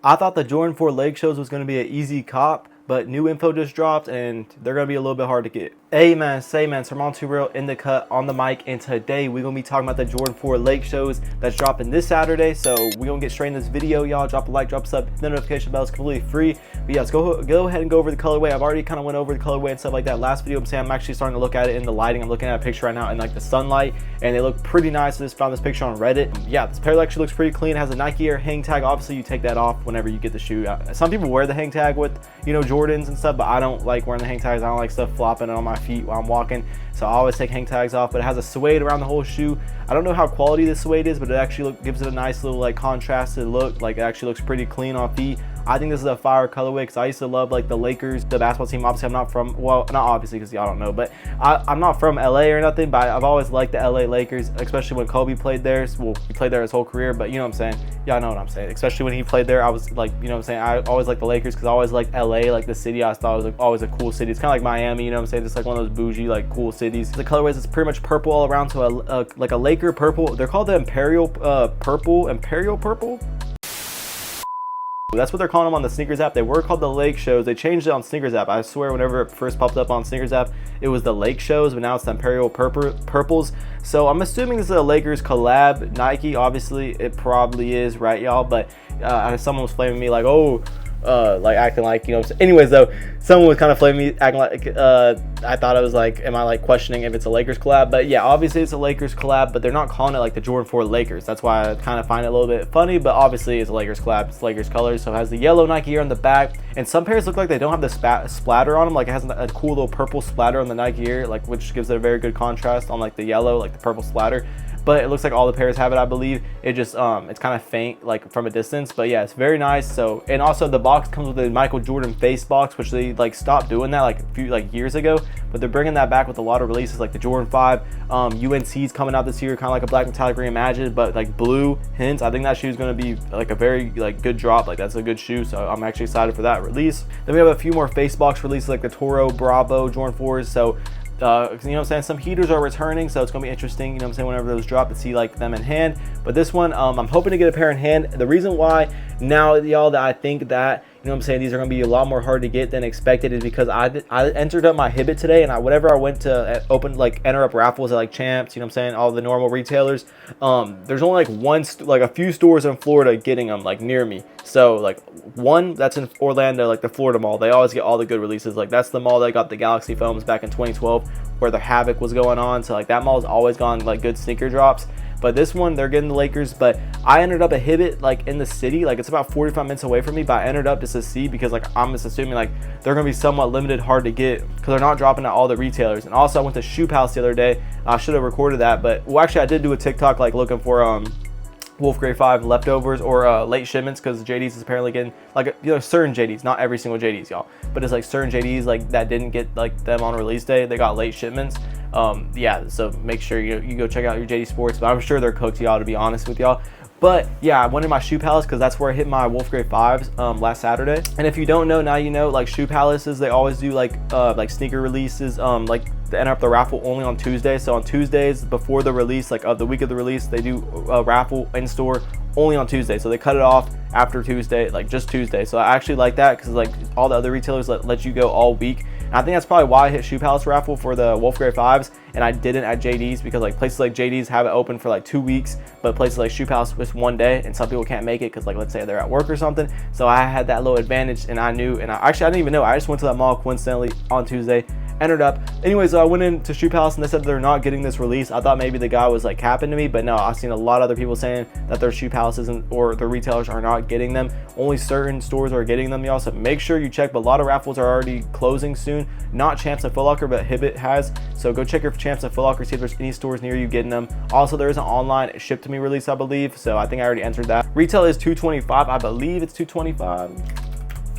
I thought the Jordan 4 Lake Shows was going to be an easy cop, but new info just dropped and they're going to be a little bit hard to get. Hey man, say man, Sermon 2 Real in the cut on the mic, and today we're going to be talking about the Jordan 4 Lake Shows that's dropping this Saturday. So we're going to get straight in this video, y'all. Drop a like, drop a sub, hit the notification bell. It's completely free. But yeah, let's go ahead and go over the colorway. I've already kind of went over the colorway and stuff like that last video. I'm actually starting to look at it in the lighting. I'm looking at a picture right now in like the sunlight, and they look pretty nice. I just found this picture on Reddit. Yeah, this pair actually looks pretty clean. It has a Nike Air hang tag. Obviously you take that off whenever you get the shoe. Some people wear the hang tag with, you know, Jordans and stuff, but I don't like wearing the hang tags. I don't like stuff flopping on my feet while I'm walking, so I always take hang tags off. But it has a suede around the whole shoe. I don't know how quality the suede is, but it actually gives it a nice little like contrasted look. Like it actually looks pretty clean on feet. I think this is a fire colorway because I used to love like the Lakers, the basketball team. Obviously I'm not from, well, not obviously because y'all don't know, but I'm not from LA or nothing, but I've always liked the LA Lakers, especially when Kobe played there. Well, he played there his whole career, but you know what I'm saying? Y'all know what I'm saying. Especially when he played there, I was like, you know what I'm saying? I always liked the Lakers because I always liked LA, like the city. I thought it was like always a cool city. It's kind of like Miami, you know what I'm saying? Just like one of those bougie, like cool cities. The colorways is pretty much purple all around, so like a Laker purple. They're called the Imperial Purple. That's what they're calling them on the Sneakers app. They were called the Lake Shows. They changed it on Sneakers app. I swear whenever it first popped up on Sneakers app, it was the Lake Shows, but now it's the Imperial Purples. So I'm assuming this is a Lakers collab. Nike, obviously, it probably is, right, y'all? But someone was flaming me like, oh, like acting like, you know. Anyways, though, someone was kind of flaming me, acting like I thought I was like, am I like questioning if it's a Lakers collab? But yeah, obviously it's a Lakers collab, but they're not calling it like the Jordan 4 Lakers. That's why I kind of find it a little bit funny. But obviously it's a Lakers collab. It's Lakers colors, so it has the yellow Nike Air on the back, and some pairs look like they don't have the splatter on them. Like it has a cool little purple splatter on the Nike Air, like which gives it a very good contrast on like the yellow, like the purple splatter. But it looks like all the pairs have it, I believe. It just it's kind of faint like from a distance, but yeah, it's very nice. So, and also the box comes with a Michael Jordan face box, which they like stopped doing that like a few years ago, but they're bringing that back with a lot of releases like the Jordan 5. UNC's coming out this year, kind of like a black metallic reimagined, but like blue hints. I think that shoe is going to be like a very like good drop. Like that's a good shoe, so I'm actually excited for that release. Then we have a few more face box releases like the Toro Bravo Jordan 4s. So you know what I'm saying, some heaters are returning, so it's gonna be interesting, you know what I'm saying, whenever those drop, to see like them in hand. But this one, I'm hoping to get a pair in hand. The reason why now, y'all, that I think that, you know what I'm saying, these are gonna be a lot more hard to get than expected is because I entered up my Hibbett today, and whenever I went to enter up raffles at like Champs, you know what I'm saying, all the normal retailers, there's only like a few stores in Florida getting them like near me. So like one that's in Orlando, like the Florida Mall, they always get all the good releases. Like that's the mall that got the Galaxy foams back in 2012 where the Havoc was going on. So like that mall's always gone like good sneaker drops. But this one, they're getting the Lakers. But I entered up a Hibbett like in the city, like it's about 45 minutes away from me, but I entered up just to see because like I'm just assuming like they're gonna be somewhat limited, hard to get because they're not dropping at all the retailers. And also I went to Shoe Palace the other day. I should have recorded that, but well, actually I did do a TikTok like looking for Wolf Grade 5 leftovers or late shipments, because JD's is apparently getting like, you know, certain JDs, not every single JD's, y'all, but it's like certain JDs like that didn't get like them on release day, they got late shipments. Yeah, so make sure you go check out your JD Sports, but I'm sure they're cooked, y'all, to be honest with y'all. But yeah, I went in my Shoe Palace because that's where I hit my Wolf Grade 5s last Saturday. And if you don't know, now you know, like Shoe Palaces, they always do like sneaker releases, like they enter up the raffle only on Tuesday. So on Tuesdays before the release, like of the week of the release, they do a raffle in store only on Tuesday. So they cut it off after Tuesday, like just Tuesday. So I actually like that because like all the other retailers let you go all week. And I think that's probably why I hit Shoe Palace raffle for the Wolf Grade 5s and I didn't at JD's, because like places like JD's have it open for like 2 weeks, but places like Shoe Palace just one day, and some people can't make it because like let's say they're at work or something. So I had that little advantage, and I knew, and I didn't even know. I just went to that mall coincidentally on Tuesday, entered up. Anyways, I went into Shoe Palace and they said they're not getting this release. I thought maybe the guy was like capping to me, but no, I've seen a lot of other people saying that their Shoe Palaces or the retailers are not getting them. Only certain stores are getting them, y'all. So make sure you check. But a lot of raffles are already closing soon. Not Champs and Foot Locker, but Hibbett has. So go check your Champs and Foot Locker, see if there's any stores near you getting them. Also, there is an online ship to me release, I believe. So I think I already entered that. Retail is $225. I believe it's $225.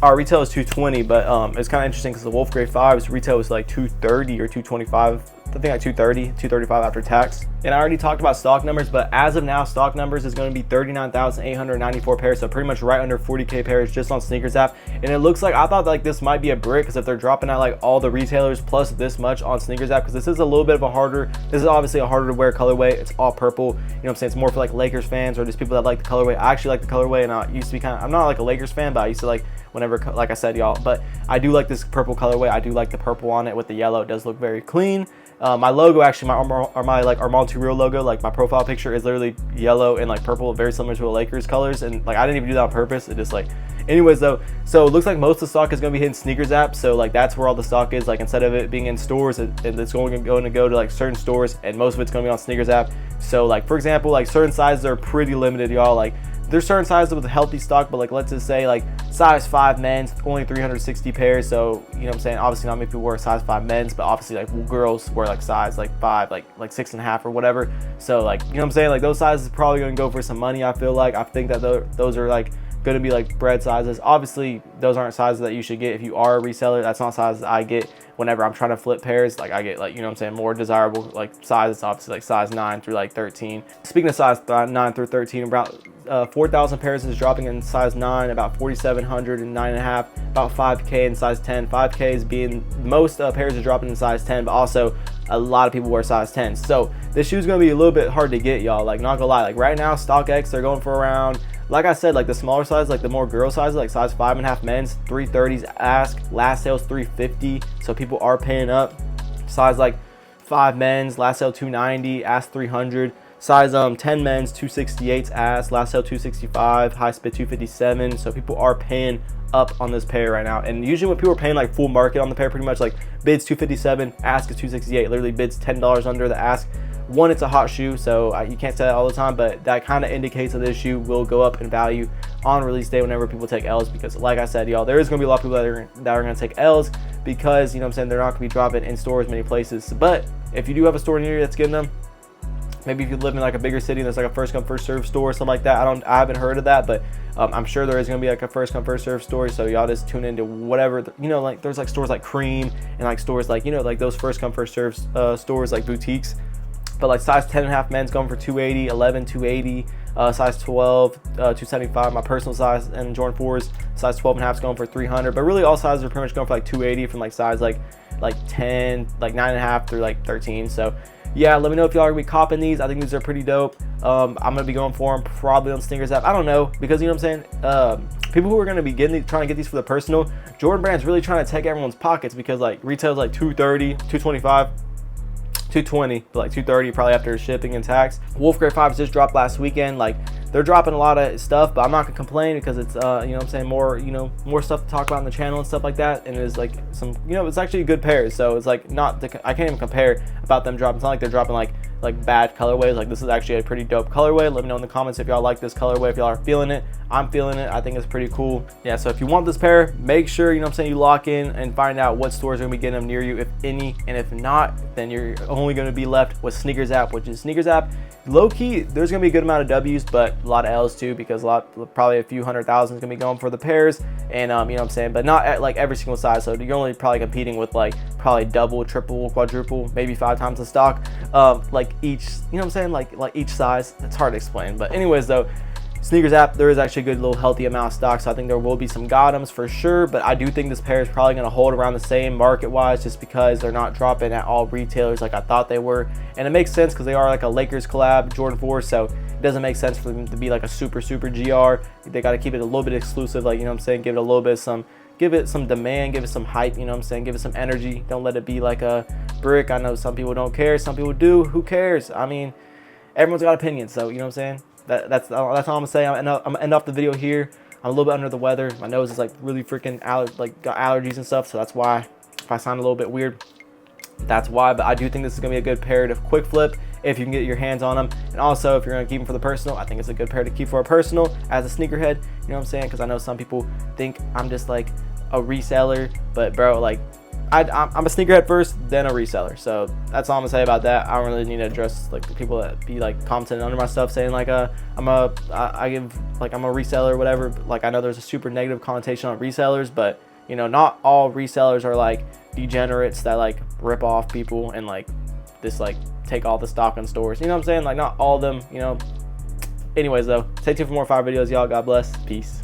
Our retail is $220, but it's kind of interesting because the Wolf Grade 5's retail was like $230 or $225 I think like 230, 235 after tax. And I already talked about stock numbers, but as of now, stock numbers is going to be 39,894 pairs, so pretty much right under 40K pairs just on Sneakers App. And it looks like, I thought like this might be a brick, because if they're dropping out like all the retailers plus this much on Sneakers App, because this is a little bit of a harder, this is obviously a harder to wear colorway. It's all purple, you know what I'm saying? It's more for like Lakers fans or just people that like the colorway. I actually like the colorway, and I used to be I'm not like a Lakers fan, but I used to like whenever, like I said, y'all, but I do like this purple colorway. I do like the purple on it with the yellow. It does look very clean. My logo, actually, my like Armand Real logo, like my profile picture is literally yellow and like purple, very similar to the Lakers colors, and like I didn't even do that on purpose. It just like, anyways though, so it looks like most of the stock is going to be hitting Sneakers App, so like that's where all the stock is. Like instead of it being in stores, it's going to go to like certain stores, and most of it's going to be on Sneakers App. So like for example, like certain sizes are pretty limited, y'all. Like there's certain sizes with healthy stock, but like let's just say like size 5 men's, only 360 pairs. So you know what I'm saying, obviously not many people wear size 5 men's, but obviously like girls wear like size like 5, like 6.5 or whatever. So like, you know what I'm saying, like those sizes are probably going to go for some money. I feel like, I think that those are like going to be like bread sizes. Obviously those aren't sizes that you should get if you are a reseller. That's not sizes I get whenever I'm trying to flip pairs. Like I get like, you know what I'm saying, more desirable like sizes, obviously like size 9 through like 13. Speaking of size 9 through 13, about 4,000 pairs is dropping in size 9, about 4,700 and 9.5, about 5K in size 10. 5K is being, most pairs are dropping in size 10, but also a lot of people wear size 10. So this shoe is going to be a little bit hard to get, y'all. Like not gonna lie, like right now StockX, they're going for around, like I said, like the smaller size, like the more girl sizes, like size 5.5 men's, 330s ask, last sale's 350, so people are paying up. Size like 5 men's, last sale 290, ask 300. Size 10 men's, 268s ask, last sale 265, high spit 257. So people are paying up on this pair right now. And usually when people are paying like full market on the pair, pretty much like bids 257, ask is 268, literally bids $10 under the ask. One, it's a hot shoe, so you can't say that all the time, but that kind of indicates that this shoe will go up in value on release day whenever people take L's, because like I said, y'all, there is going to be a lot of people that are going to take L's, because, you know what I'm saying, they're not going to be dropping in stores many places. But if you do have a store near you that's getting them, maybe if you live in like a bigger city and there's like a first come first serve store or something like that. I haven't heard of that, but I'm sure there is going to be like a first come first serve store. So y'all just tune into whatever, you know, like there's like stores like Cream and like stores like, you know, like those first come first serve stores like boutiques. But like size 10.5 men's going for 280, 11 280, size 12 275. My personal size and Jordan 4s size 12.5 is going for 300. But really all sizes are pretty much going for like 280 from like size like 10, like 9.5 through like 13. So yeah, let me know if y'all are gonna be copping these. I think these are pretty dope. I'm gonna be going for them probably on Sneakers App. I don't know, because you know what I'm saying, people who are gonna be trying to get these for the personal, Jordan Brand's really trying to take everyone's pockets, because like retail's like 230, 225, 220, but like 230 probably after shipping and tax. Wolf Grade 5s just dropped last weekend. Like they're dropping a lot of stuff, but I'm not gonna complain, because it's you know what I'm saying, more, you know, more stuff to talk about on the channel and stuff like that. And it's like some, you know, it's actually good pairs, so it's like not I can't even compare about them dropping. It's not like they're dropping like bad colorways. Like this is actually a pretty dope colorway. Let me know in the comments if y'all like this colorway, if y'all are feeling it. I'm feeling it. I think it's pretty cool. Yeah, so if you want this pair, make sure, you know what I'm saying, you lock in and find out what stores are gonna be getting them near you, if any. And if not, then you're only gonna be left with Sneakers App, which is Sneakers App. Low key, there's gonna be a good amount of W's, but a lot of L's too, because probably a few 100,000 is gonna be going for the pairs. And you know what I'm saying, but not at like every single size. So you're only probably competing with like probably double, triple, quadruple, maybe 5 times the stock. Like each, you know what I'm saying, like each size. It's hard to explain, but anyways though, Sneakers App, there is actually a good little healthy amount of stock, so I think there will be some Gothams for sure. But I do think this pair is probably going to hold around the same market wise, just because they're not dropping at all retailers like I thought they were. And it makes sense, because they are like a Lakers collab, Jordan 4, so it doesn't make sense for them to be like a super GR. They got to keep it a little bit exclusive, like, you know what I'm saying, give it a little bit of some, give it some demand, give it some hype, you know what I'm saying, give it some energy. Don't let it be like a brick. I know some people don't care, some people do. Who cares? I mean, everyone's got opinions, so you know what I'm saying. That's all I'm gonna say. I'm gonna end off the video here. I'm a little bit under the weather. My nose is like really freaking got allergies and stuff, so that's why if I sound a little bit weird, that's why. But I do think this is gonna be a good pair to quick flip if you can get your hands on them. And also, if you're gonna keep them for the personal, I think it's a good pair to keep for a personal as a sneakerhead. You know what I'm saying? Because I know some people think I'm just like a reseller, but bro, like I'm a sneakerhead first, then a reseller. So that's all I'm gonna say about that. I don't really need to address like the people that be like commenting under my stuff saying like I'm a reseller or whatever. Like I know there's a super negative connotation on resellers, but you know, not all resellers are like degenerates that like rip off people and like this like take all the stock in stores. You know what I'm saying? Like not all of them, you know. Anyways though, stay tuned for more fire videos, y'all. God bless. Peace.